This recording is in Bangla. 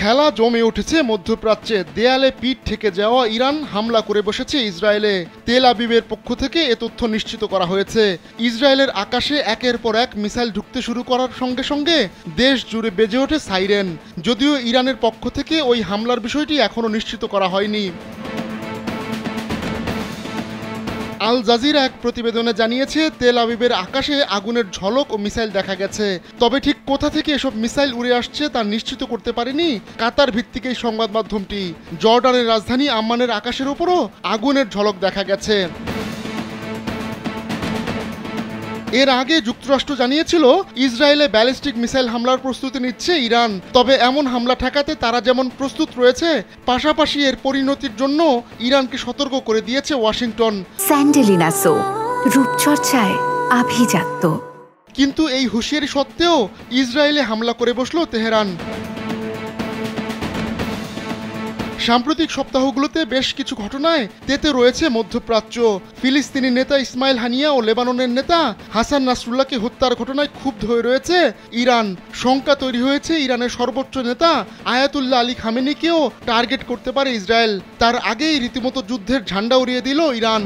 খেলা জমে উঠেছে মধ্যপ্রাচ্যে। দেয়ালে পিঠ ঠেকে যাওয়া ইরান হামলা করে বসেছে ইসরায়েলে। তেল আবিবের পক্ষ থেকে এ তথ্য নিশ্চিত করা হয়েছে। ইসরায়েলের আকাশে একের পর এক মিসাইল ঢুকতে শুরু করার সঙ্গে সঙ্গে দেশ জুড়ে বেজে ওঠে সাইরেন। যদিও ইরানের পক্ষ থেকে ওই হামলার বিষয়টি এখনও নিশ্চিত করা হয়নি। আল জাজিরা এক প্রতিবেদনে জানিয়েছে, তেল আবিবের আকাশে আগুনের ঝলক ও মিসাইল দেখা গেছে। তবে ঠিক কোথা থেকে এসব মিসাইল উড়ে আসছে তা নিশ্চিত করতে পারেনি কাতার ভিত্তিক এই সংবাদ মাধ্যমটি। জর্ডানের রাজধানী আম্মানের আকাশের উপরও আগুনের ঝলক দেখা গেছে। এর আগে যুক্তরাষ্ট্র জানিয়েছিল ইসরায়েলে ব্যালিস্টিক মিসাইল হামলার প্রস্তুতি নিচ্ছে ইরান। তবে এমন হামলা ঠেকাতে তারা যেমন প্রস্তুত রয়েছে, পাশাপাশি এর পরিণতির জন্য ইরানকে সতর্ক করে দিয়েছে ওয়াশিংটন। স্যান্ডেলিনা সো, রূপচর্চায় আভিজাত্য। কিন্তু এই হুঁশিয়ারি সত্ত্বেও ইসরায়েলে হামলা করে বসল তেহরান। সাম্প্রতিক সপ্তাহগুলোতে বেশ কিছু ঘটনায় তেতে রয়েছে মধ্যপ্রাচ্য। ফিলিস্তিনি নেতা ইসমাইল হানিয়া ও লেবাননের নেতা হাসান নাসরুল্লাহকে হত্যার ঘটনায় ক্ষুব্ধ হয়ে রয়েছে ইরান। শঙ্কা তৈরি হয়েছে ইরানের সর্বোচ্চ নেতা আয়াতুল্লাহ আলী খামেনিকেও টার্গেট করতে পারে ইসরায়েল। তার আগেই রীতিমতো যুদ্ধের ঝান্ডা উড়িয়ে দিল ইরান।